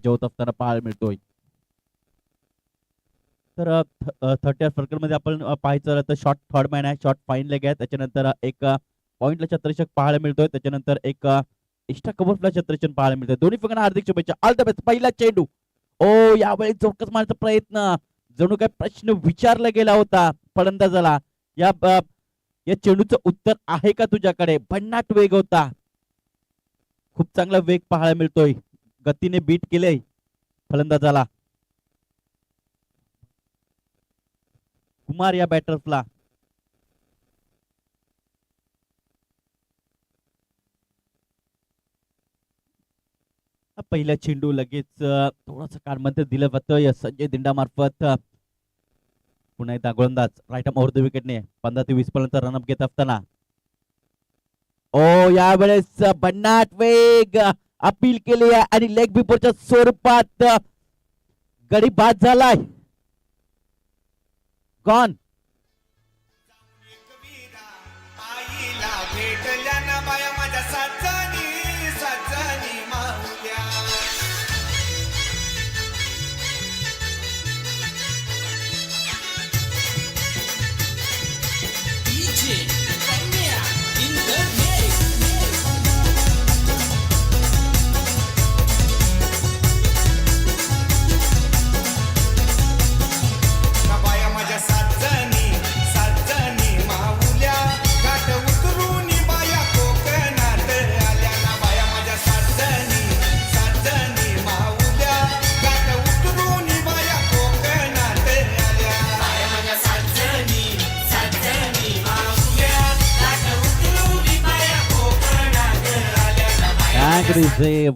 जेवत असताना पाहायला मिळतोय. तर 30 सर्कलमध्ये आपण पाहायचं झालं तर शॉर्ट थर्ड मॅन आहे, शॉर्ट फाईन लेग आहे. त्याच्यानंतर एक पॉइंटला छत्रछक पाहायला मिळतोय. त्याच्यानंतर एक एक्स्ट्रा कव्हरला छत्रछक पाहायला मिळतोय. दोन्ही फंगांना हार्दिक शुभेच्छा. All the best. पहिला चेंडू. ओ यावेळी चौकस मारण्याचा प्रयत्न. जणू काय प्रश्न विचारला गेला होता फलंदाजाला. या चेंडूचं उत्तर आहे का तुझ्याकडे? भन्नाट वेग होता. खूप चांगला वेग पाहायला मिळतोय. गतीने बीट केले फलंदाजाला कुमार या बॅटर्सला. पहिला चेंडू लगेच थोडासा काळमध्ये दिलं जातं संजय दिंडा मार्फत. पुन्हा एकदा गोलंदाज राईट आर्म ओव्हर द विकेटने 15 ते 20 पर्यंत रनअप घेत असताना ओ यावेळेस भन्नाट वेग अपील केली आहे आणि लेग बिफोरच्या स्वरूपात गडी बाद झालाय. गॉन.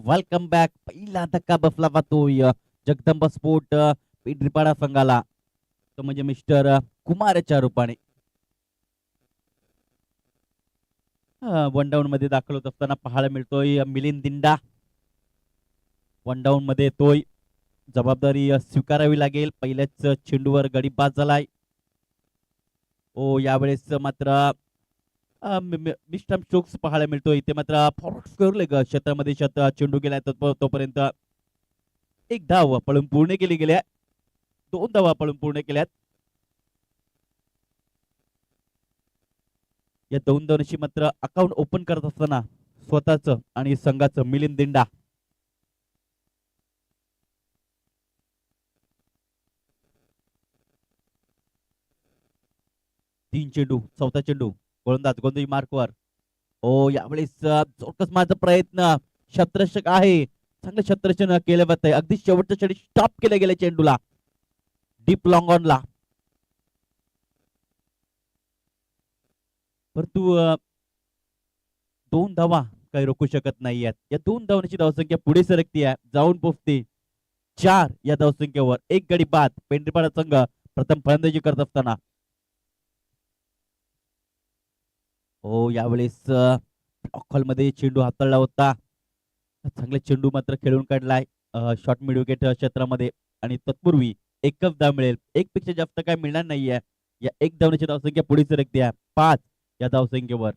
Welcome back. पहिला धक्का बसला जातोय जगदंबा स्पोर्ट पिंपरीपाडा संघाला. तो म्हणजे मिस्टर कुमारच्या रूपाने. वन डाऊन मध्ये दाखल होत असताना पाहायला मिळतोय मिलिंद दिंडा. वन डाऊन मध्ये येतोय. जबाबदारी स्वीकारावी लागेल. पहिल्याच चेंडूवर गडी बाद झालाय. ओ यावेळेस मात्र मिस्टर स्ट्रोक्स पाहायला मिळतोय. इथे मात्र फॉरवर्ड स्क्वेअर लेग क्षेत्रामध्ये चेंडू गेलाय. तोपर्यंत एक धाव पळून पूर्ण केली गेल्या. 2 धावा पळून पूर्ण केल्यात. या 2 धावांशी मात्र अकाउंट ओपन करत असताना स्वतःच आणि संघाचं मिलिंद दिंडा. तीन चेंडू, चौथा चेंडू. गोलंदाज गोंधळी मार्कवर. ओ यावेळेस चौकस माझा प्रयत्न. छत्रछक आहे. चांगलं छत्रछक केलं जात आहे. अगदी शेवटच्या क्षणी स्टॉप केलं गेलं चेंडूला डीप लॉंग ऑनला. परंतु 2 धावा काही रोखू शकत नाही आहेत. या 2 धावांची धावसंख्या पुढे सरकती आहे. जाऊन पोहोचते 4 या धावसंख्येवर. एक गडी बाद. पिंपरीपाडा संघ प्रथम फलंदाजी करत असताना. हो यावेळेस मध्ये चेंडू हाताळला होता. चांगला चेंडू मात्र खेळून काढलाय शॉर्ट मिड विकेट क्षेत्रामध्ये. आणि तत्पूर्वी एकच धाव मिळेल. एक पेक्षा जास्त काय मिळणार नाहीये. या एक धावण्याची धावसंख्या पुढे सरकते आहे 5 या धावसंख्येवर.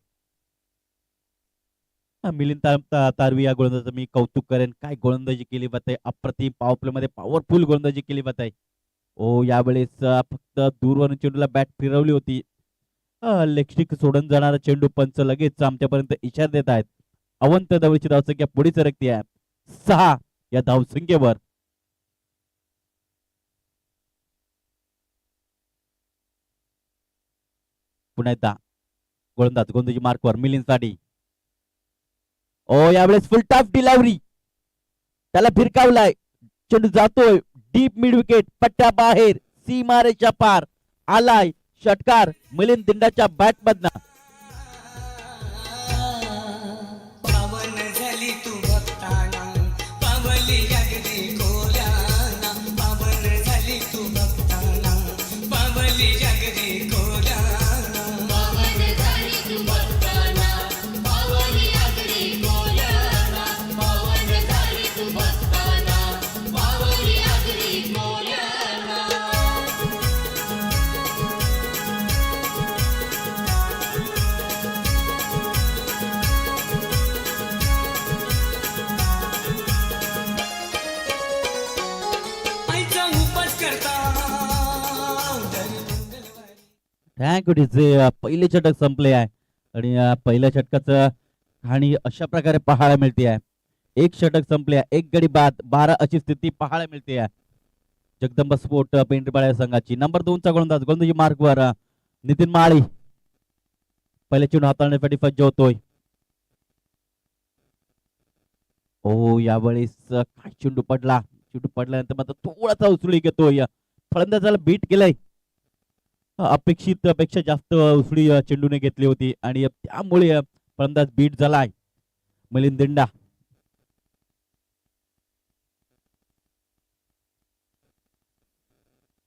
मिलिंद तारवी या गोलंदाजाचं मी कौतुक करेन. काय गोलंदाजी केली जाते. अप्रतिम पॉवर प्ले मध्ये पॉवरफुल गोलंदाजी केली जाते. ओ यावेळेस फक्त दूरवरून चेंडूला बॅट फिरवली होती. लेगस्टिक सोडून जाणारा चेंडू पंच लगेच आमच्यापर्यंत इशारा देत आहेत. अवंत धावची धावसंख्या पुढे सरकते आहे 6 या धावसंख्येवर. पुन्हा एकदा गोलंदाज गोंधळी मार्कवर मिलिंदसाठी. ओ यावेळेस फुल टॉप डिलावरी. त्याला फिरकावलाय. चेंडू जातोय डीप मिड विकेट पट्ट्या बाहेर सीमारेच्या पार. आलाय षटकार मिलिंद दिंडाच्या बॅट मधनं. Thank you DJ. पहिले षटक संपले आहे आणि पहिल्या षटकाचं कहाणी अशा प्रकारे पाहायला मिळते आहे. एक षटक संपले आहे, एक गडी बाद, 12 अशी स्थिती पाहायला मिळते आहे. जगदंबा स्पोर्ट पेंढरीपाडा संघाची. नंबर 2 चा गोलंदाजी मार्कवर नितीन माळी पहिल्या चेंडू हाताळण्यासाठी सज्ज होतोय. ओ यावेळेस काय चेंडू पडला. चेंडू पडल्यानंतर मात्र थोडासा उसळी घेतोय. फलंदाजाला बीट केलंय. अपेक्षित पेक्षा जास्त उसळी चेंडूने घेतली होती आणि त्यामुळे फलंदाज बीट झालाय. मिलिंद दिंडा.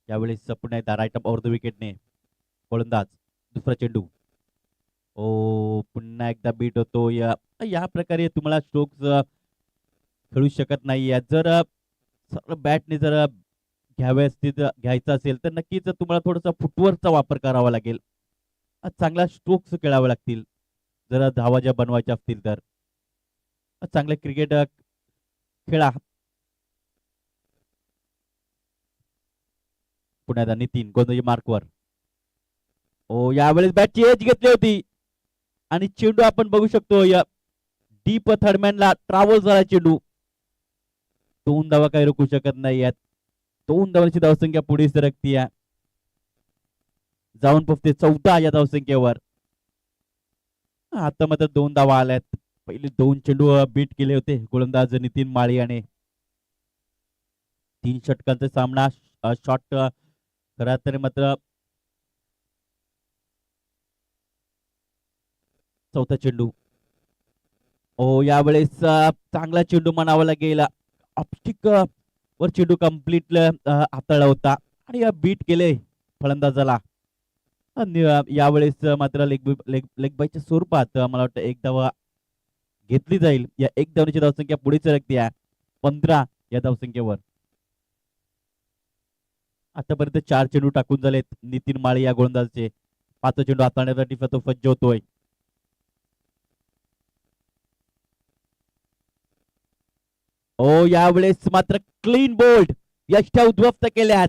यावेळेस पुन्हा एकदा राईट अप ओव्हर द विकेटने गोलंदाज. दुसरा चेंडू. ओ पुन्हा एकदा बीट होतो. या प्रकारे तुम्हाला स्ट्रोक्स खेळू शकत नाही. जर सरळ बॅटने जर घ्यायचा असेल तर नक्कीच तुम्हाला थोडासा फुटवर्कचा वापर करावा लागेल. चांगला स्ट्रोक्स खेळावे लागतील जर धावा ज्या बनवायच्या असतील तर. चांगले क्रिकेट खेळा. पुण्यात नितीन गोंधळी मार्कवर. ओ यावेळेस बॅटची एज घेतली होती आणि चेंडू आपण बघू शकतो या डीप थर्डमॅनला ट्रॅव्हल झाला चेंडू. 2 धावा काही रोखू शकत नाही आहेत. 2 धावांची धावसंख्या पुढे सरकती आहे. जाऊन पोहोचते 14 या धावसंख्येवर. आता मात्र 2 धावा आल्यात. पहिले 2 चेंडू बीट केले होते गोलंदाज नितीन माळी याने. 3 षटकांचा सामना शॉट खरा तरी मात्र चौथा चेंडू. ओ यावेळेस चांगला चेंडू म्हणावा लागेल. ऑप्टिक वर चेंडू कम्प्लीट हाताळला होता आणि बीट केले फलंदाजाला. यावेळेस मात्र लेग बायच्या स्वरूपात मला वाटतं एक धावा घेतली जाईल. या एक धावण्याची धावसंख्या पुढे सरकते आहे 15 या धावसंख्येवर. आतापर्यंत 4 चेंडू टाकून झालेत नितीन माळी या गोलंदाजचे. 5 चेंडू हाताळण्यासाठी तो सज्ज होतोय. ओ यावेळेस मात्र क्लीन बोल्ड यष्टा उद्ध्वस्त केल्यात.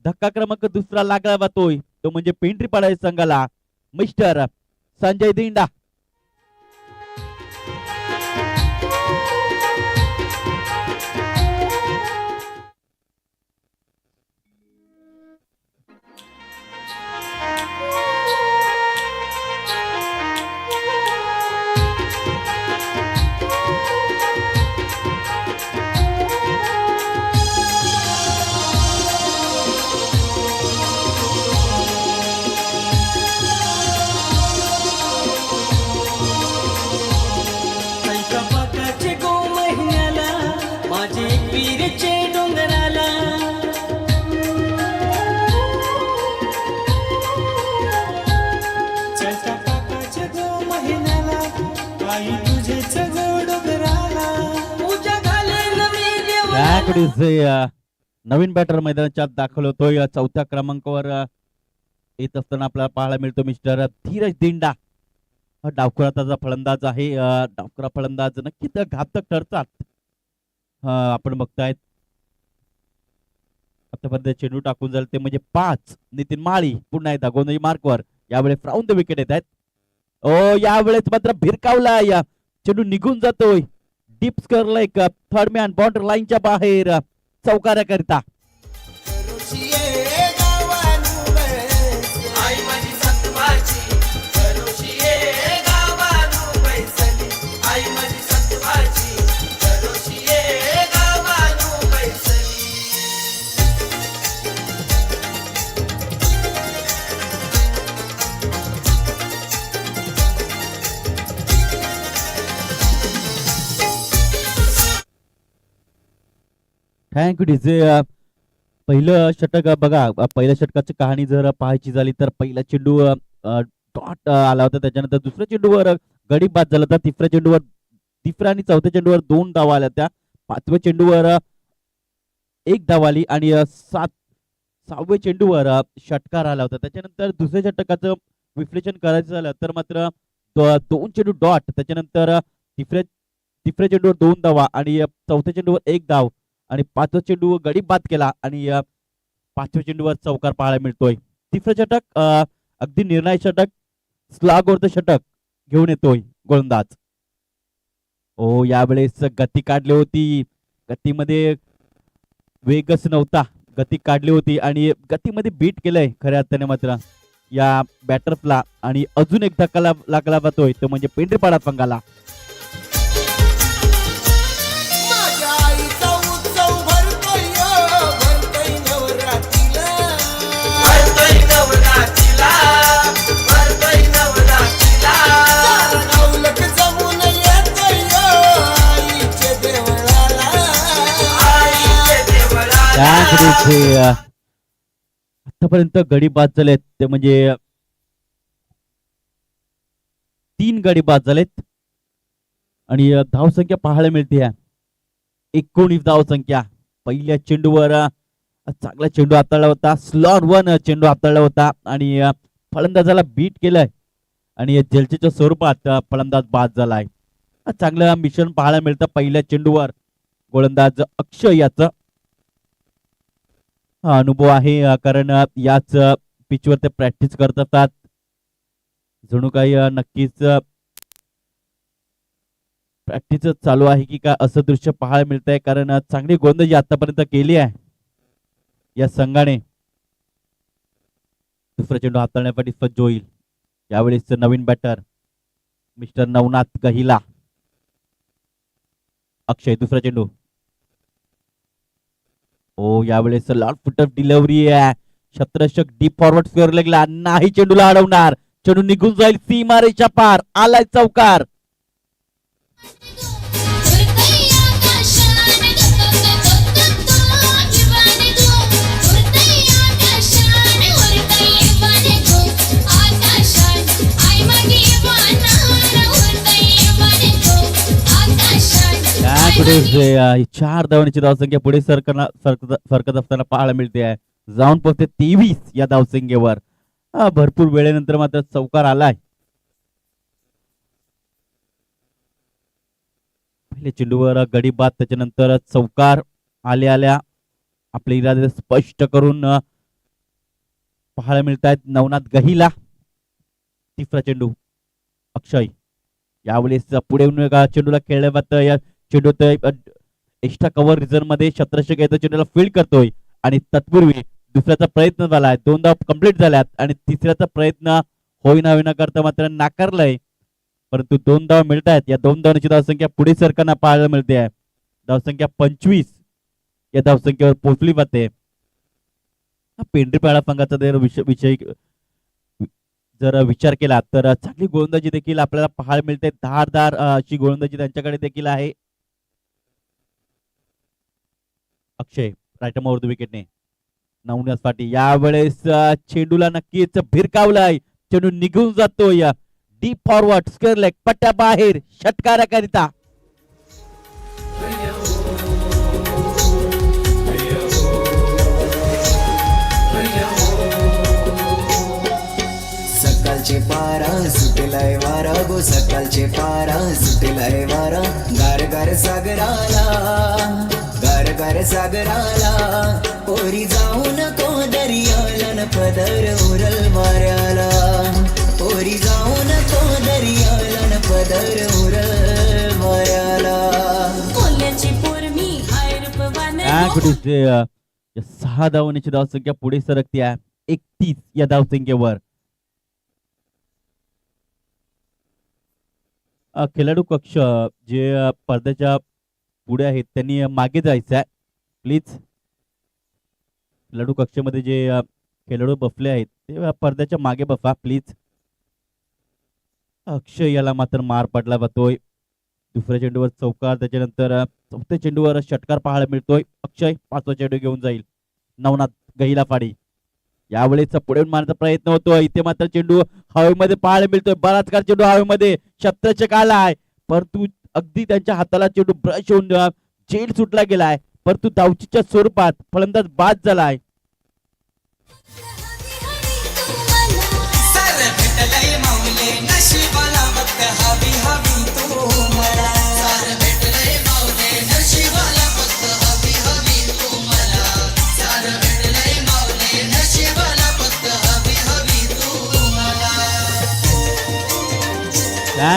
धक्का क्रमांक दुसरा लागला जातोय तो म्हणजे पेंढरीपाडा संघाला. मिस्टर संजय दिंडा. नवीन बॅटर मैदानाच्या दाखल होतोय. 4थ्या क्रमांकावर येत असताना आपल्याला पाहायला मिळतो मिस्टर धीरज दिंडा. डावखुराचा फलंदाज आहे. डावखुरा फलंदाज नक्कीच घातक ठरतात. आपण बघतायत आतापर्यंत चेंडू टाकून झाले ते म्हणजे 5. नितीन माळी पुन्हा एकदा गोंधळी मार्कवर. यावेळेस फ्राऊन द विकेट येत आहेत. ओ यावेळेस मात्र भिरकावला. या चेंडू निघून जातोय. डीप स्करला एक थर्ड मॅन बॉर्डर लाईनच्या बाहेर चौकार्याकरिता. Thank you DJ. पहिलं षटक बघा. पहिल्या षटकाची कहाणी जर पाहायची झाली तर पहिला चेंडू डॉट आला होता. त्याच्यानंतर दुसऱ्या चेंडूवर गडी बाद झाला होता. तिसऱ्या आणि चौथ्या चेंडूवर 2 धावा आल्या त्या. 5व्या चेंडूवर 1 धाव आली आणि 6व्या चेंडूवर षटकार आला होता. त्याच्यानंतर दुसऱ्या षटकाचं विश्लेषण करायचं झालं तर मात्र 2 चेंडू डॉट. त्याच्यानंतर तिसऱ्या चेंडूवर 2 धावा आणि 4थ्या चेंडूवर 1 धाव आणि 5वा चेंडू गडी बाद केला आणि 5व्या चेंडूवर चौकार पाहायला मिळतोय. तिसरं षटक अगदी निर्णायक षटक स्लॉगवरचं षटक घेऊन येतोय गोलंदाज. ओ यावेळेस गती काढली होती, गतीमध्ये वेगच नव्हता, गती काढली होती आणि गतीमध्ये बीट केलंय खऱ्या अर्थाने मात्र या बॅटर्सला. आणि अजून एक धक्का लागला जातोय तो म्हणजे पेंढरीपाडा संघाला. आतापर्यंत गडी बाद झालेत ते म्हणजे 3 गडी बाद झालेत आणि धावसंख्या पाहायला मिळते 19 धावसंख्या. पहिल्या चेंडूवर चांगला चेंडू हाताळला होता, स्लॉट 1 चेंडू हाताळला होता आणि फलंदाजाला बीट केलंय आणि जलचेच्या स्वरूपात फलंदाज बाद झालाय. चांगलं मिश्रण पाहायला मिळतं पहिल्या चेंडूवर गोलंदाज अक्षय याचं. हा अनुभव आहे कारण याच पिचवर ते प्रॅक्टिस करत असतात. जणू काही नक्कीच प्रॅक्टिस चालू आहे की काय असं दृश्य पाहायला मिळतंय कारण चांगली गोलंदाजी आतापर्यंत केली आहे या संघाने. दुसरा चेंडू हाताळण्यासाठी सज्ज होईल यावेळेस नवीन बॅटर मिस्टर नवनाथ गहिला. अक्षय दुसरा चेंडू. ओ यावेळेस लॉर्ड फुट डिलिव्हरी आहे, क्षेत्ररक्षक डीप फॉरवर्ड स्क्वेअर लेगला नाही, चेंडूला अडवणार, चेंडू निघून जाईल सीमारेषा पार, आलाय चौकार. पुढे 4 धावांची धावसंख्या पुढे सरकत असताना पाहायला मिळते आहे. जाऊन पोहोचते 23 या धावसंख्येवर. भरपूर वेळेनंतर मात्र चौकार आलाय. पहिले चेंडूवर गडी बाद, त्याच्यानंतर चौकार आल्या आपले इरादे स्पष्ट करून पाहायला मिळत आहेत नवनाथ गहिला. तिसरा चेंडू अक्षय. यावेळेस पुढे चेंडूला खेळल्या जातं. चेंडू एक्स्ट्रा कव्हर रिझन मध्ये क्षेत्ररक्षक येतो, चेंडूला फील्ड करतोय आणि तत्पूर्वी दुसऱ्याचा प्रयत्न झालाय, 2 धावा कंप्लीट झाल्यात आणि तिसऱ्याचा प्रयत्न होईना करता मात्र नाकारलाय, परंतु 2 धावा मिळत आहेत. या 2 धावांची धावसंख्या पुढे सरकारना पाहायला मिळते आहे. धावसंख्या 25 या धावसंख्येवर पोहोचली जाते. पेंढरीपाडा संघाचा विषय जर विचार केला तर चांगली गोलंदाजी देखील आपल्याला पाहायला मिळते. धारदार अशी गोलंदाजी त्यांच्याकडे देखील आहे. अक्षय राईट उर्दू विकेटने नवनाथसाठी. यावेळेस चेंडूला नक्कीच भिरकावलाय, चेंडू निघून जातोय डीप फॉरवर्ड स्क्वेअर लेग पट्ट्या बाहेर षटकाराकरिता. सकाळचे पारा सुटलाय वारा गो, सकाळचे पारा सुटलाय वारा, गार गार सागराला, गार गार सागराला, पोरी जाऊ नको दर्याला न पदर उरल वाऱ्याला, पोरी जाऊ नको दर्याला न पदर उरल वाऱ्याला. कोल्याची पोरमी हाय रूपवान. 6 धावांची धावसंख्या पुढे सरकते आहे 31 या धावसंख्येवर. खेळाडू कक्ष जे पडद्याच्या पुढे आहेत त्यांनी मागे जायचं आहे प्लीज. खेळाडू कक्षामध्ये जे खेळाडू बसले आहेत ते पडद्याच्या मागे बसा प्लीज. अक्षय याला मात्र मार पडला जातोय. दुसऱ्या चेंडूवर चौकार, त्याच्यानंतर चौथ्या चेंडूवर षटकार पाहायला मिळतोय. अक्षय 5वा चेंडू घेऊन जाईल नवनाथ गहिला फाडी. यावेळेस पुढे मारण्याचा प्रयत्न होतोय, इथे मात्र चेंडू हवेमध्ये पाहायला मिळतोय. बराच काळ चेंडू हवेमध्ये क्षेत्ररक्षक आलाय, परंतु अगदी त्यांच्या हाताला चेंडू ब्रश होऊन जेल सुटला गेलाय, परंतु धावचीच्या स्वरूपात फलंदाज बाद झालाय.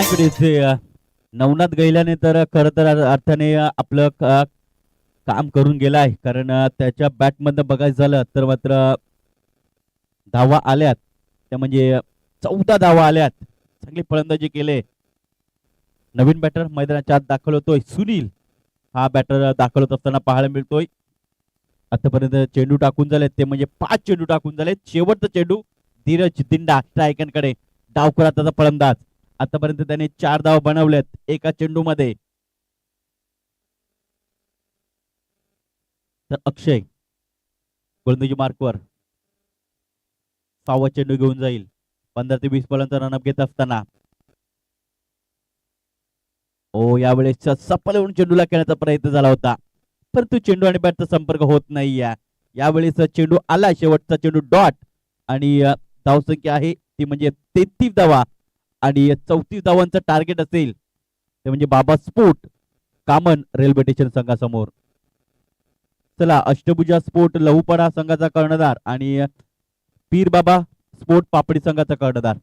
Thank you DJ. नवनाथ गैल्याने तर खरं तर अर्थाने आपलं काम करून गेलाय, कारण त्याच्या बॅटमधनं बघायचं झालं तर मात्र धावा आल्यात त्या म्हणजे 14 धावा आल्यात. चांगली फलंदाजी केले. नवीन बॅटर मैदानाच्या आत दाखल होतोय सुनील. हा बॅटर दाखल होत असताना पाहायला मिळतोय. आतापर्यंत चेंडू टाकून झालेत ते म्हणजे 5 चेंडू टाकून झालेत. शेवटचा चेंडू धीरज दिंडा स्ट्रायकनकडे. डावखुरा त्याचा फलंदाज. आतापर्यंत त्याने 4 धाव बनवलेत एका चेंडू मध्ये. तर अक्षय गोलंदाजी मार्कवर 6वा चेंडू घेऊन जाईल. 15 ते 20 पर्यंत रनअप घेत असताना यावेळेस सफल होऊन चेंडूला खेळण्याचा प्रयत्न झाला होता, परंतु चेंडू आणि बॅटचा संपर्क होत नाही. यावेळेस चेंडू आला, शेवटचा चेंडू डॉट आणि धावसंख्या आहे ती म्हणजे 33 धावा आणि 34 धावांचं टार्गेट असेल ते म्हणजे बाबा स्पोर्ट कामन रेल्वे स्टेशन संघासमोर. चला, अष्टभुजा स्पोर्ट लहूपडा संघाचा कर्णधार आणि पीर बाबा स्पोर्ट पापडी संघाचा कर्णधार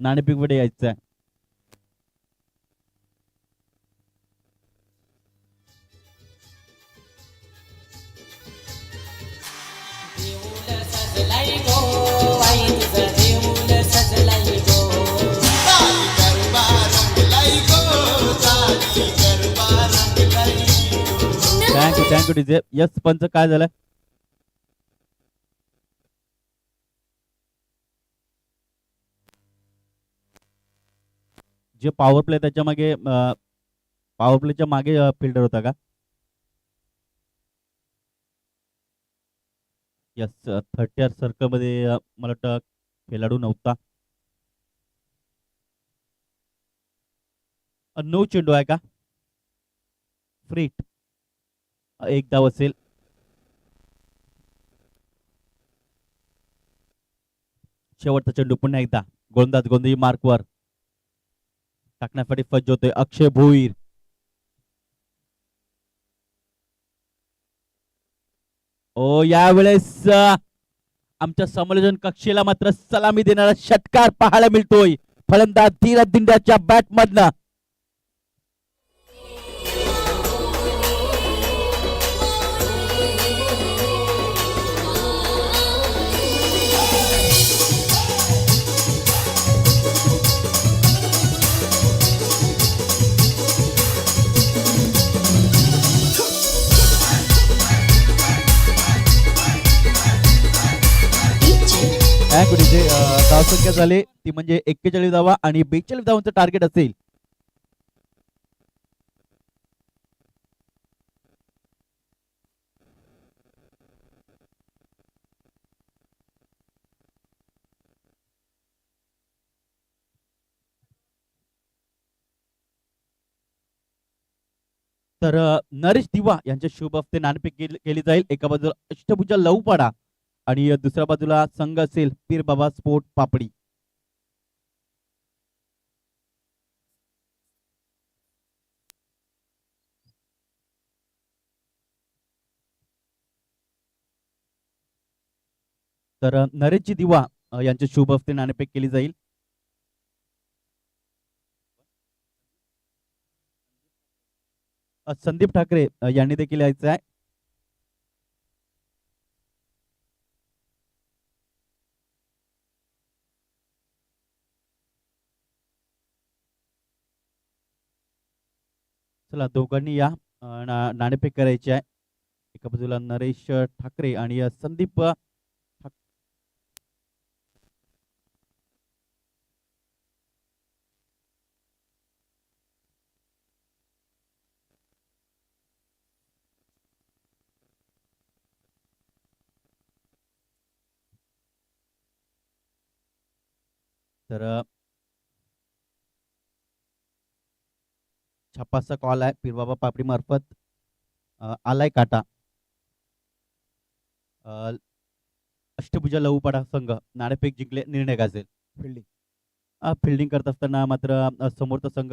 नाणेफेकमध्ये यायचं आहे. Thank you DJ. यस पंच, काय झालं? जे पॉवर प्ले त्याच्या मागे पॉवर प्लेच्या मागे फिल्डर होता का? यस, 30 सर्कल मध्ये मला वाटतं खेळाडू नव्हता. 9 चेंडू आहे का? फ्रीट एक धाव असेल. शेवटचा चेंडू पुन्हा एकदा गोलंदाजी मार्कवर टाकण्यासाठी सज्ज होतोय अक्षय भोईर. यावेळेस आमच्या समालोचन कक्षेला मात्र सलामी देणारा षटकार पाहायला मिळतोय फलंदाज धीरज दिंड्याच्या बॅट मधनं. धावसंख्या झाली ती म्हणजे 41 धावा आणि 42 धावांचं टार्गेट असेल. तर नरेश दिवा यांच्या शुभ हस्ते नाणेफेक केली जाईल. एका बाजूला अष्टभुजा लहूपाडा आणि दुसऱ्या बाजूला संघ असेल पीर बाबा स्पोर्ट पापडी. तर नरेशजी दिवा यांच्या शुभ हस्ते नाणेफेक केली जाईल. संदीप ठाकरे यांनी देखील यायचं आहे. चला, दोघांनी या नाणेफेक करायची आहे. एका बाजूला नरेश ठाकरे आणि संदीप तर छापाचा कॉल आहे पीरबाबा पापडी मार्फत. आलाय काटा. अष्टभुजा लहूपाडा संघ नाणेफेक जिंकले, निर्णय गाजेल. फिल्डिंग करत असताना मात्र समोरचा संघ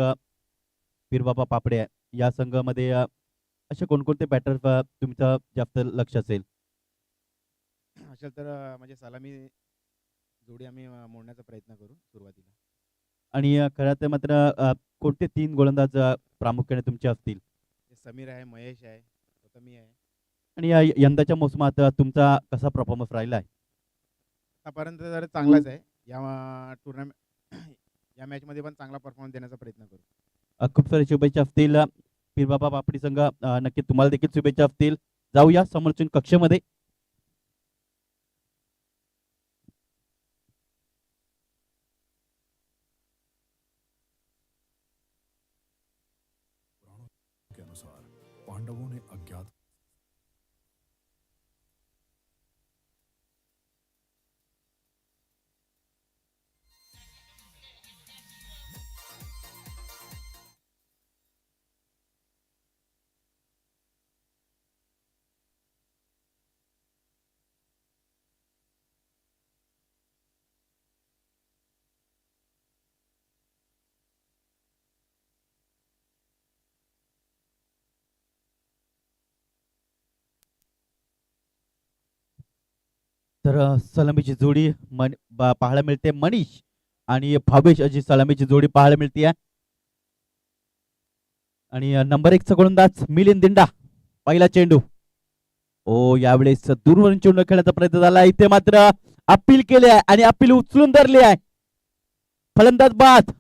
पीरबाबा पापडे आहे. या संघामध्ये असे कोणकोणते बॅटर तुमचं जास्त लक्ष असेल? असेल तर म्हणजे सलामी जोडी आम्ही मोडण्याचा प्रयत्न करू सुरुवातीला. आणि खरं तर मात्र कोणते 3 गोलंदाज प्रामुख्याने तुमचे असतील? समीर आहे, महेश आहे, स्वतः मी आहे. आणि यंदाच्या मोसमात तुमचा कसा परफॉर्मन्स राहिला आहे? आतापर्यंत तर चांगलाच आहे. या टुर्नामेंट या मॅचमध्ये पण चांगला परफॉर्मन्स देण्याचा प्रयत्न करू. खूप साऱ्या शुभेच्छा असतील पीरबाबा बापडी संघ, नक्की तुम्हाला देखील शुभेच्छा असतील. जाऊया समोरच्या कक्षेमध्ये. के अनुसार पांडवों ने अज्ञात तर सलामीची जोडी पाहायला मिळते. मनीष आणि भावेश अशी सलामीची जोडी पाहायला मिळते. आणि नंबर 1 चा गोलंदाज मिलिंद दिंडा. पहिला चेंडू. ओ यावेळेस दूरवरून चेंडू खेळण्याचा प्रयत्न झाला. इथे मात्र अपील केले आहे आणि अपील उचलून धरले आहे. फलंदाज बाद.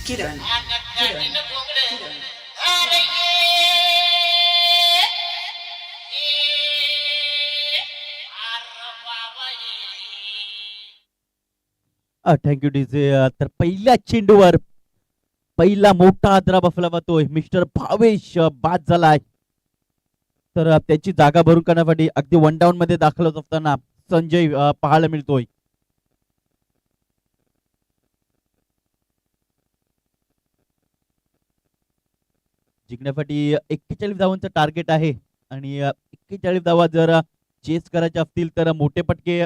किरण थँक्यू डीजे. तर पहिल्या चेंडूवर पहिला मोठा आदरा बसला जातोय. मिस्टर भावेश बाद झालाय. तर त्याची जागा भरून करण्यासाठी अगदी 1 डाऊन मध्ये दाखल होत असताना संजय पाहायला मिळतोय. जिंकण्यासाठी 41 धावांचं टार्गेट आहे आणि 41 धावा जर चेस करायचे असतील तर मोठे पटके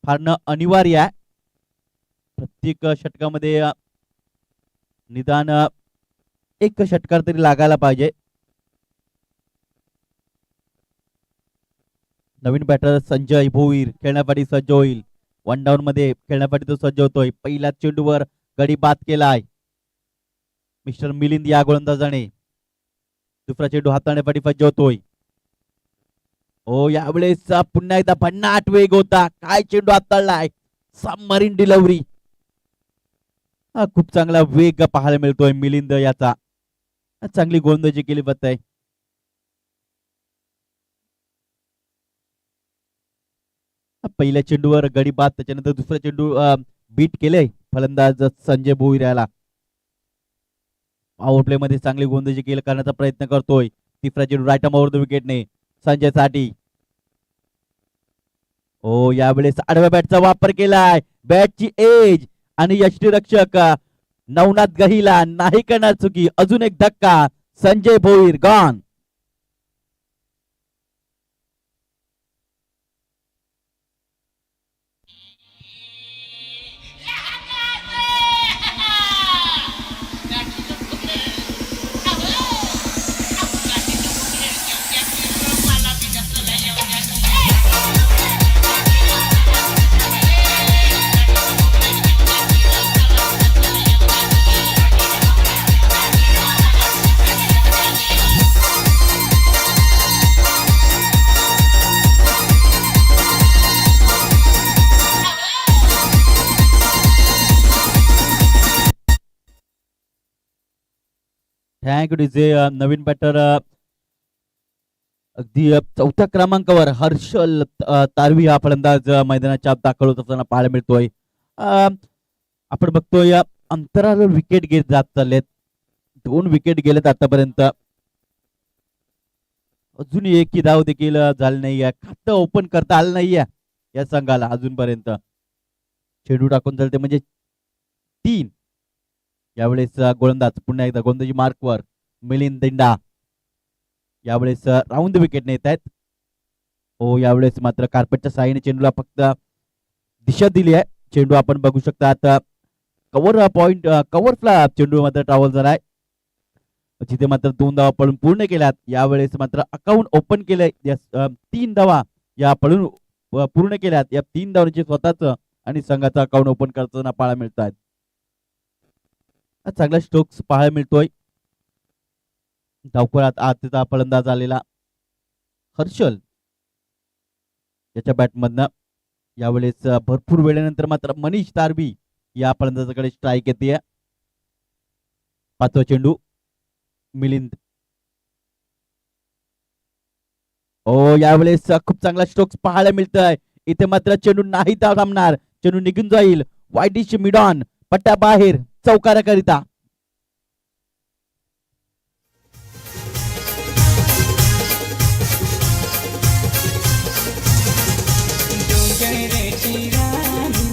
फाडणं अनिवार्य आहे. प्रत्येक षटकामध्ये निदान एक षटकार तरी लागायला पाहिजे. नवीन बॅटर संजय भोईर खेळण्यासाठी सज्ज होईल. 1 डाऊन मध्ये खेळण्यासाठी तो सज्ज होतोय. पहिल्या चेंडूवर गडी बाद केलाय मिस्टर मिलिंद या गोलंदाजाने. दुसरा चेंडू हाताळण्यासाठी सज्ज होतोय. ओ यावेळेस पुन्हा एकदा भन्नाट वेग होता. काय चेंडू हाताळलाय. Submarine delivery. खूप चांगला वेग पाहायला मिळतोय मिलिंद याचा. चांगली गोलंदाजी केली जात आहे. पहिल्या चेंडूवर गडी बाद. त्याच्यानंतर दुसरा चेंडू बीट केले फलंदाज संजय भोईर याला. पॉवर प्ले मध्ये चांगली गोलंदाजी केली करण्याचा प्रयत्न करतोय. तिसरा चेंडू राईट आर्म ओव्हर द विकेटने संजय साठी. ओ यावेळेस आडव्या बॅटचा वापर केलाय. बॅटची एज आणि यष्टीरक्षक नवनाथ गहिला नाही करणार चुकी. अजून एक धक्का. Sanjay Bhoir gone. Thank you DJ. नवीन बॅटर अगदी 4थ्या क्रमांकावर हर्षल तारवी हा फलंदाज मैदानाच्या आत दाखल होत असताना पाहायला मिळतोय. आपण बघतोय अंतरावर विकेट घेत जात चाललेत. 2 विकेट गेलेत आतापर्यंत. अजून एकही धाव देखील झाली नाहीये. खातं ओपन करता आलं नाहीये या संघाला अजूनपर्यंत. चेंडू टाकून चालते म्हणजे 3. यावेळेस गोलंदाज पुन्हा एकदा गोलंदाजी मार्कवर मिलिंद दिंडा. यावेळेस राऊंड विकेट नेत आहेत. हो यावेळेस मात्र कार्पेटच्या साहाय्याने चेंडूला फक्त दिशा दिली आहे. चेंडू आपण बघू शकता आता कव्हर पॉइंट कव्हरला चेंडू मात्र ट्रॅव्हल झालाय, जिथे मात्र 2 धावा पळून पूर्ण केल्यात. यावेळेस मात्र अकाउंट ओपन केलंय. 3 धावा या पळून पूर्ण केल्यात. या 3 धावांचे स्वतःच आणि संघाचं अकाउंट ओपन करताना पाहायला मिळत आहेत. चांगला स्ट्रोक्स पाहायला मिळतोय. धावखोळात आजचा फलंदाज आलेला हर्षल याच्या बॅटमधनं यावेळेस भरपूर वेळेनंतर मात्र मनीष तारबी या फलंदाजाकडे स्ट्राईक येते. 5वा चेंडू मिलिंद. ओ यावेळेस खूप चांगला स्ट्रोक्स पाहायला मिळतोय. इथे मात्र चेंडू नाही थांबणार, चेंडू निघून जाईल. वाईडिश मिडॉन पट्ट्या बाहेर चौकाराकरिता.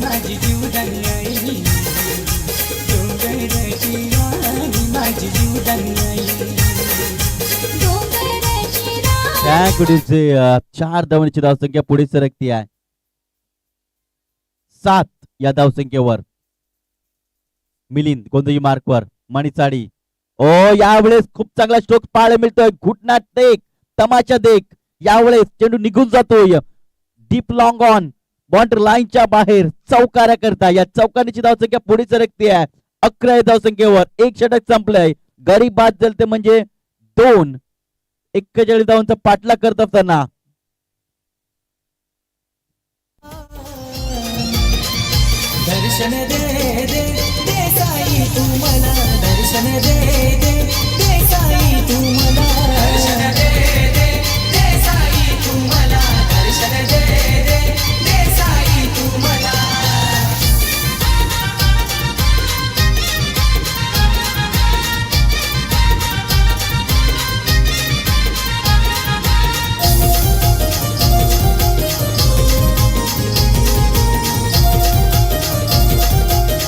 माझी जीवदानी आई, डोंगराची राणी माझी जीवदानी आई. त्या कुडीचे 4 धावांची धावसंख्या पुढे सरकती आहे 7 या धावसंख्येवर. मिलिंद गोंधळी मार्कवर मणिचाडी. ओ यावेळेस खूप चांगला स्ट्रोक पाहायला मिळतोय. घुटना टेक तमाशा देख. यावेळेस चेंडू निघून जातोय डीप लॉंग ऑन बाउंड्री लाईनच्या बाहेर चौकारा करता. या चौकारीची धावसंख्या पुढे सरकती आहे 11 या धावसंख्येवर. एक षटक संपलंय. गडी बाद झालते म्हणजे 2. 41 धावांचा पाठलाग करत असताना दर्शन दे दे दे साई तू मला, दर्शन दे दे दे साई तू मला, दर्शन दे दे दे साई तू मला, दर्शन दे दे दे साई तू मला.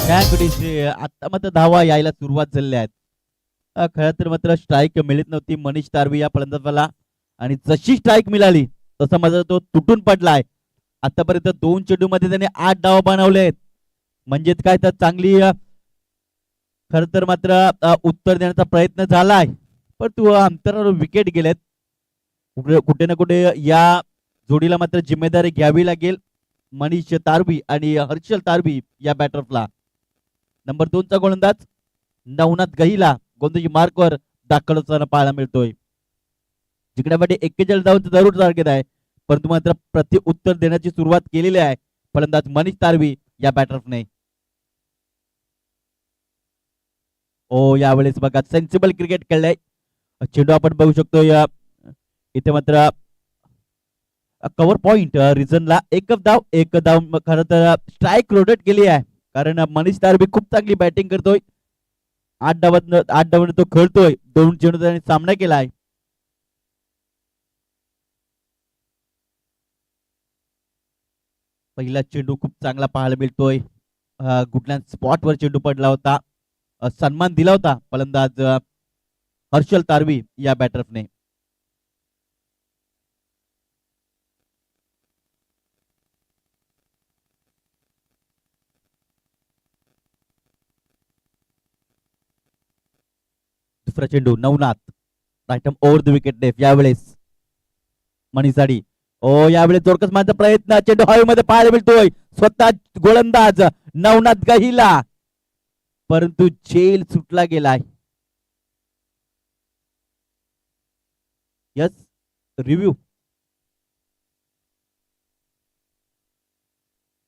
त्या कुडीचे आता मात्र धावा यायला सुरुवात झालेल्या आहेत. खरं तर मात्र स्ट्राईक मिळत नव्हती मनीष तारवी या फलंदाजाला, आणि जशी स्ट्राईक मिळाली तसा मात्र तो तुटून पडलाय. आतापर्यंत 2 चेंडू मध्ये त्याने 8 धावा बनवले आहेत. म्हणजेच काय तर चांगली खर तर मात्र उत्तर देण्याचा प्रयत्न झालाय, पण तू अंतरावर विकेट गेलेत. कुठे ना कुठे या जोडीला मात्र जिम्मेदारी घ्यावी लागेल मनीष तारवी आणि हर्षल तारवी या बॅटरला. नंबर 2 चा गोलंदाज नवनाथ गहिला गोंधळी मार्कवर दाखल होताना पाहायला मिळतोय. जिंकण्यासाठी 41 धावांचं जरूर टार्गेट आहे, परंतु मात्र प्रति उत्तर देण्याची सुरुवात केलेली आहे फलंदाज मनीष तारवी या बॅटरने. ओ यावेळेस बघा सेन्सिबल क्रिकेट खेळलंय. चेंडू आपण बघू शकतो या इथे मात्र कव्हर पॉइंट रिझनला एक धाव खरं तर स्ट्राईक रोटेट केली आहे, कारण मनीष तारवी खूप चांगली बॅटिंग करतोय. 8 डावांनी तो खेळतोय. 2 चेंडू त्याने सामना केलाय. पहिला चेंडू खूप चांगला पाहायला मिळतोय. कुठल्या स्पॉटवर चेंडू पडला होता. सन्मान दिला होता फलंदाज हर्षल तारवी या बॅटरने. दुसरा चेंडू Navnath right over the wicket डेफ. यावेळेस मणिसाडी. ओ यावेळेस जोरकस मारण्याचा प्रयत्न चेंडू हवेमध्ये पाहायला मिळतोय. स्वतः गोलंदाज नवनाथ गहिला, परंतु झेल सुटला गेलाय. यस रिव्ह्यू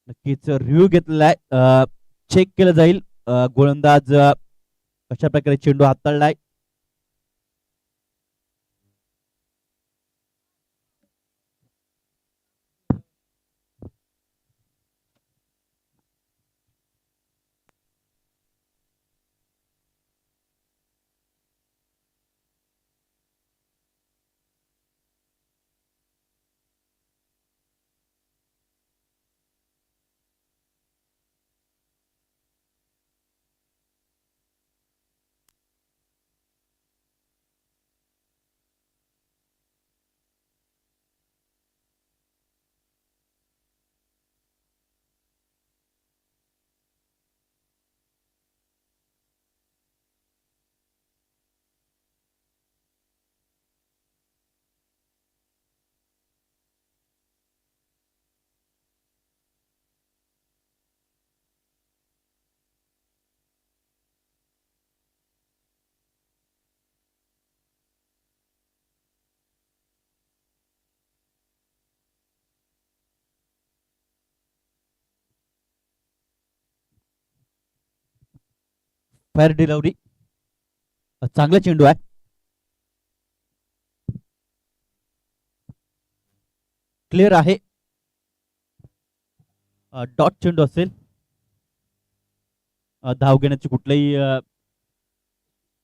नक्कीच रिव्ह्यू घेतलेला आहे. चेक केलं जाईल गोलंदाज कशा प्रकारे चेंडू हाताळलाय. फायर डिलिव्हरी, चांगला चेंडू आहे. क्लिअर आहे. डॉट चेंडू असेल. धाव घेण्याची कुठलाही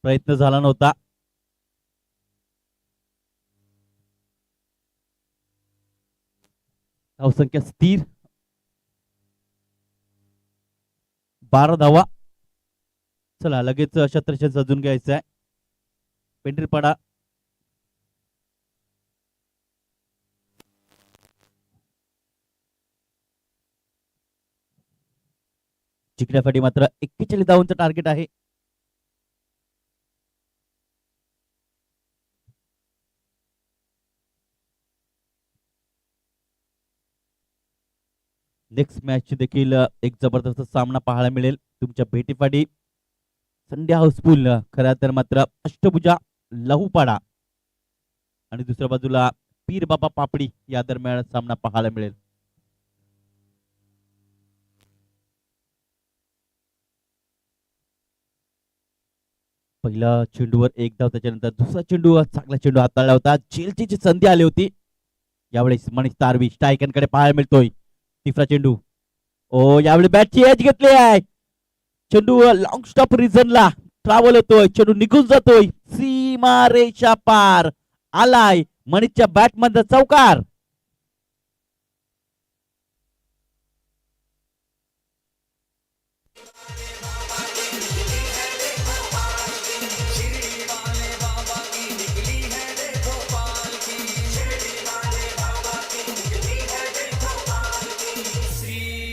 प्रयत्न झाला नव्हता. धावसंख्या स्थिर, 12 धावा. चला लगेच क्षेत्ररक्षण सजून घ्यायचं आहे. पेंढरी पडा. जिंकण्यासाठी मात्र 41 धावांचं टार्गेट आहे. नेक्स्ट मॅच देखील एक जबरदस्त सामना पाहायला मिळेल तुमच्या भेटीपाडी. संडे हाऊसफुल खरं तर मात्र अष्टभुजा लहूपाडा आणि दुसऱ्या बाजूला पीर बाबा पापडी या दरम्यान सामना पाहायला मिळेल. पहिल्या चेंडूवर एक धाव, त्याच्यानंतर दुसरा चेंडू चांगला चेंडू हाताळला होता. झेलची संधी आली होती. यावेळेस मनीष तारवी स्ट्रायकरकडे पाहायला मिळतोय. तिसरा चेंडू. ओ यावेळी बॅटची एज घेतली आहे. चेंडू लॉंग स्टॉप रिझनला ट्रॅव्हल होतोय. चेंडू निघून जातोय. सीमा रेषा पार आलाय. मनीषच्या बॅट मध्ये चौकार.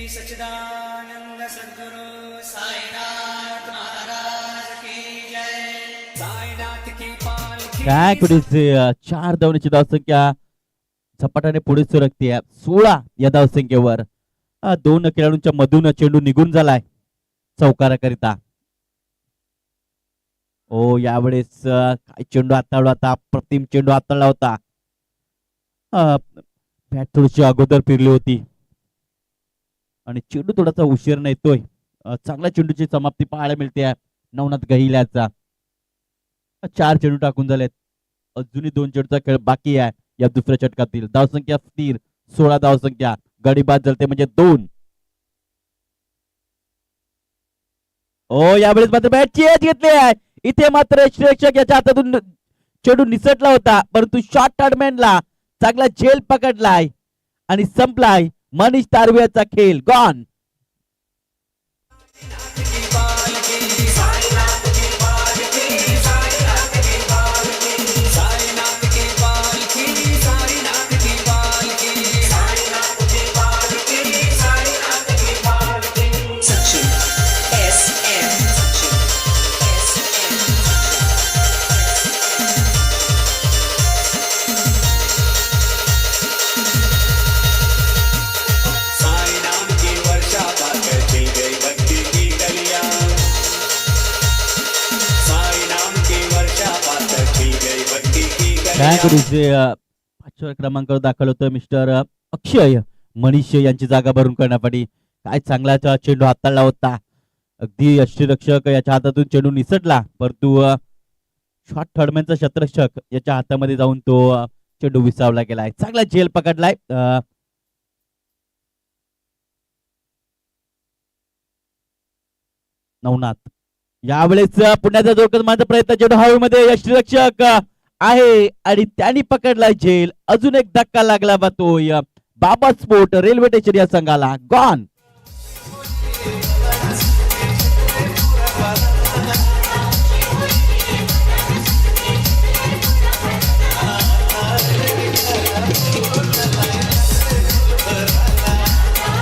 सच्चिदानंद सद्गुरु साईनाथ महाराज की जय. साईनाथ की पालखी. काय कुठे 4 धावण्याची धावसंख्या झपाट्याने पुढे सरकते. 16 या धावसंख्येवर. 2 खेळाडूंच्या मधून चेंडू निघून झालाय चौकाराकरिता. ओ यावेळेस काय चेंडू हाताळला होता. प्रतिम चेंडू हाताळला होता. बॅट थोडीशी अगोदर फिरली होती आणि चेंडू थोडासा उशीर येतोय. चांगल्या चेंडूची समाप्ती पाहायला मिळते नवनाथ गहिल्याचा. 4 चेंडू टाकून झालेत. अजूनही 2 चेंडूचा खेळ बाकी आहे या दुसऱ्या षटकातील. धावसंख्या स्थिर 16 धावसंख्या. गडी बाद झालते म्हणजे 2. ओ यावेळेस मात्र बॅटची एज घेतली आहे. इथे मात्र श्रेक्षक याच्या हातातून चेंडू निसटला होता, परंतु शॉर्ट टर्नमॅनला चांगला झेल पकडलाय आणि संपलाय मनीष तारवेचा खेळ. गॉन. काय करू 5व्या क्रमांकावर दाखल होतं मिस्टर अक्षय मनीष यांची जागा भरून करण्यासाठी. काय चांगला चेंडू हाताळला होता. अगदी यष्टीरक्षक याच्या हातातून चेंडू निसटला, परंतु शॉर्ट थर्डमॅनचा क्षेत्ररक्षक याच्या हातामध्ये जाऊन तो चेंडू विसावला गेलाय. चांगला झेल पकडलाय. नवनाथ यावेळेस पुण्याचा जोरदार मारण्याचा प्रयत्न. चेंडू हवेमध्ये यष्टीरक्षक आहे आणि त्यांनी पकडलाय झेल. अजून एक धक्का लागला जातोय बाबा स्पोर्ट रेल्वे स्टेशन या संघाला. गॉन.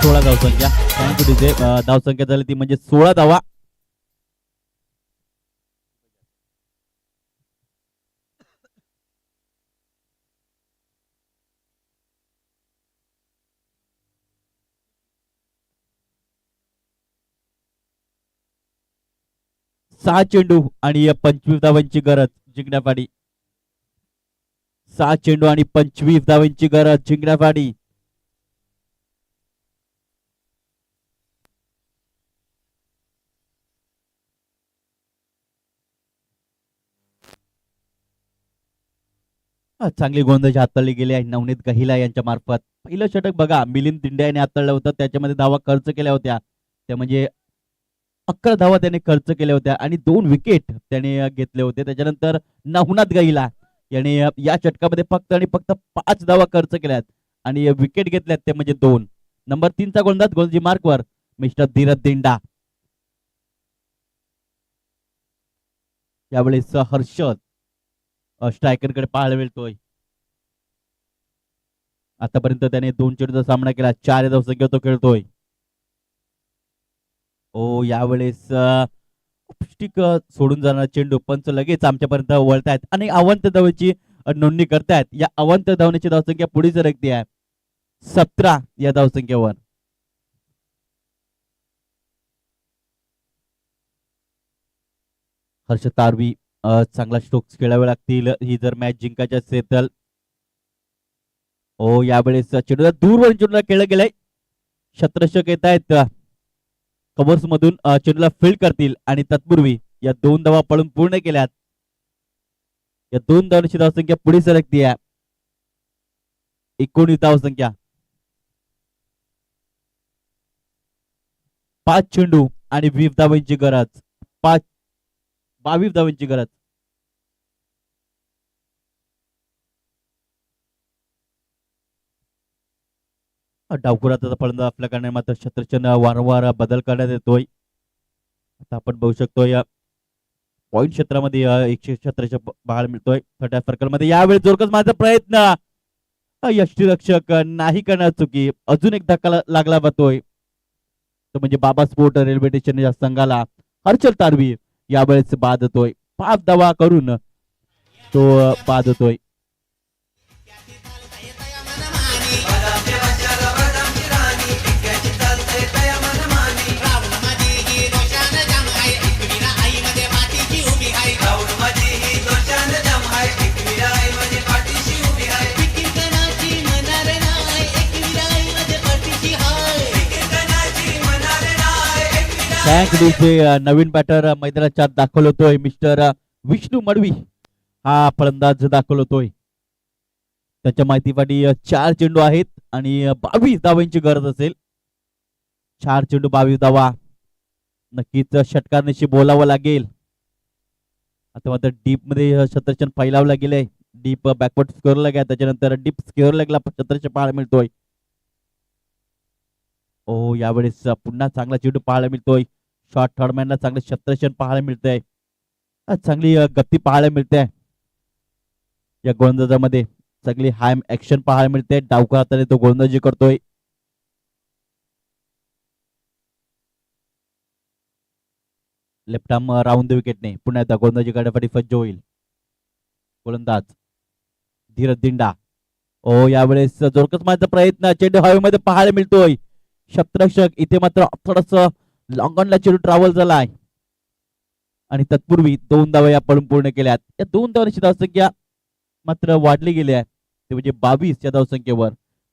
सोळा धावसंख्या. धावसंख्या झाली ती म्हणजे 16 धावा. सहा चेंडू आणि 25 धावांची गरज जिंकण्यासाठी. 6 चेंडू आणि 25 धावांची गरज जिंकण्यासाठी. चांगली गोलंदाजी हाताळली गेली आहे नवनीत गहिला यांच्या मार्फत. पहिलं षटक बघा मिलिंद दिंडे याने हाताळलं होतं, त्याच्यामध्ये धावा खर्च केल्या होत्या. त्या म्हणजे 11 धावा त्याने खर्च केल्या होत्या आणि 2 विकेट त्याने घेतले होते. त्याच्यानंतर नवनाथ गहिला याने या षटकामध्ये फक्त आणि फक्त 5 धावा खर्च केल्यात आणि विकेट घेतल्यात ते म्हणजे 2. नंबर 3 चा गोलंदाज गोलंदाजी मार्कवर मिस्टर धीरज दिंडा. यावेळेस हर्षद स्ट्रायकरकडे पाहायला मिळतोय. आतापर्यंत त्याने 2 चेंडूचा सामना केला, 4 धावसंख्या तो खेळतोय. ओ यावेळेस स्टिक सोडून जाणारा चेंडू पंच लगेच आमच्यापर्यंत वळतायत आणि अवंत धावेची नोंदणी करतायत. या अवंत धावण्याची धावसंख्या पुढे सरकते आहे 17 या धावसंख्येवर. हर्ष तारवी चांगला स्ट्रोक्स खेळावे लागतील ही जर मॅच जिंकायची असेल तर. ओ यावेळेस चेंडूला दूरवरून चेंडूला खेळलं गेलंय. शतरक्षक येत आहेत कव्हर्स मधून चेंडूला फील्ड करतील आणि तत्पूर्वी या 2 धावा पळून पूर्ण केल्यात. या 2 धावांची धावसंख्या पुढे सरकती आहे 19 धावसंख्या. 5 चेंडू आणि 20 धावांची गरज. 22 धावांची गरज. डावखुराचा फलंदाज आपल्याकडे मात्र शतरचंद वारंवार बदल करण्यात येतोय. आता आपण बघू शकतो या पॉइंट क्षेत्रामध्ये 100 पाहायला मिळतोय 30 सर्कलमध्ये. यावेळी जोरकस माझा प्रयत्न यष्टीरक्षक नाही करणार चुकी. अजून एक धक्का लागला जातोय तो म्हणजे बाबा स्पोर्ट रेल्वे स्टेशन या संघाला. हर्षल तारवी यावेळेस बाद होतोय. 5 धावा करून तो बाद होतोय. नवीन बॅटर मैदानाच्या दाखल होतोय मिस्टर विष्णू मडवी हा फलंदाज दाखल होतोय. त्याच्या माहितीसाठी 4 चेंडू आहेत आणि 22 धावांची गरज असेल. 4 चेंडू 22 धावा. नक्कीच षटकारनिशी बोलावं लागेल. आता मात्र डीप मध्ये शतरचंद फैलावला गेले. डीप बॅकवर्ड स्कोअरला गेला त्याच्यानंतर डीप स्कोअर लागला शतरचंद पाहायला मिळतोय. ओ यावेळेस पुन्हा चांगला चेंडू पाहायला मिळतोय. शॉर्ट थर्डमॅनला चांगलं शतरचंद पाहायला मिळतंय. चांगली गती पाहायला मिळते या गोलंदाजामध्ये. चांगली हाय ऍक्शन पाहायला मिळते. डावखुरा हाताने तो गोलंदाजी करतोय. लेफ्ट आर्म राऊंड द विकेटने पुन्हा एकदा गोलंदाजी करण्यासाठी सज्ज होईल गोलंदाज धीरज दिंडा. ओ यावेळेस जोरकस मारण्याचा प्रयत्न चेंडू हवेमध्ये पाहायला मिळतोय. शतरक्षक इथे मात्र थोडस लॉंगॉनला चेंडू ट्रॅव्हल झालाय आणि तत्पूर्वी 2 धावा या पळून पूर्ण केल्यात. या 2 धावांची धावसंख्या मात्र वाढली गेली आहे ते म्हणजे 22 या धावसंख्येवर.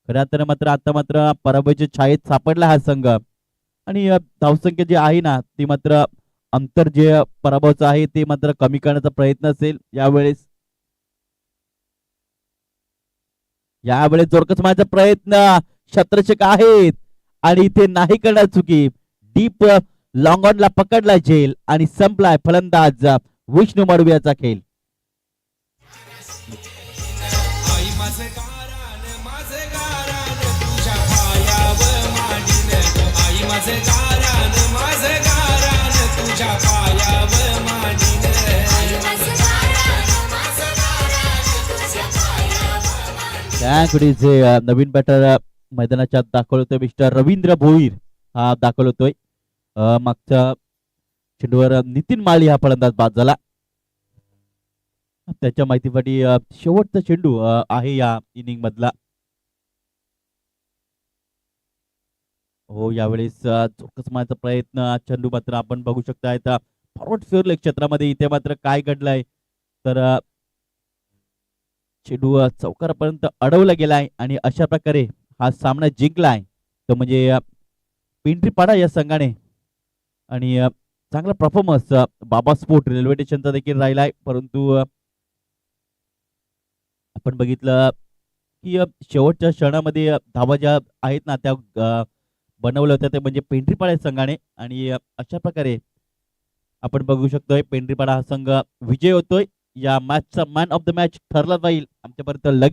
खऱ्या अर्थाने मात्र आता मात्र पराभवाच्या छायेत सापडला हा संघ आणि धावसंख्या जी आहे ना ती मात्र अंतर जे पराभवाचं आहे ते मात्र कमी करण्याचा प्रयत्न असेल यावेळेस. जोरकस मारण्याचा प्रयत्न शतरक्षक आहेत आणि इथे नाही करणार चुकी. डीप लॉंग ऑनला पकडला झेल आणि संपलाय फलंदाज विष्णू मडवियाचा खेळ. नवीन बॅटर मैदानाच्या दाखल होतोय मिस्टर रवींद्र भोईर हा दाखल होतोय. मागच्या चेंडूवर नितीन माळी हा फलंदाज बाद झाला. त्याच्या माहितीसाठी शेवटचा चेंडू आहे या इनिंग मधला. हो यावेळेस चोकस मारण्याचा प्रयत्न चेंडू मात्र आपण बघू शकता फॉरवर्ड स्क्वेअर लेग क्षेत्रामध्ये. इथे मात्र काय घडलंय तर चेंडू चौकारापर्यंत अडवला गेलाय आणि अशा प्रकारे हा सामना जिंकलाय तो म्हणजे पिंपरीपाडा या संघाने. आणि चांगला परफॉर्मन्स बाबा स्पोर्ट रेल्वे स्टेशनचा देखील राहिलाय. परंतु आपण बघितलं की शेवटच्या क्षणामध्ये धावा ज्या आहेत ना त्या बनवल्या होत्या ते म्हणजे पेंढरीपाडा या संघाने आणि अशा प्रकारे आपण बघू शकतोय पेंढरीपाडा हा संघ विजय होतोय या मॅचचा मॅन ऑफ द मॅच ठरला जाईल आमच्यापर्यंत लगेच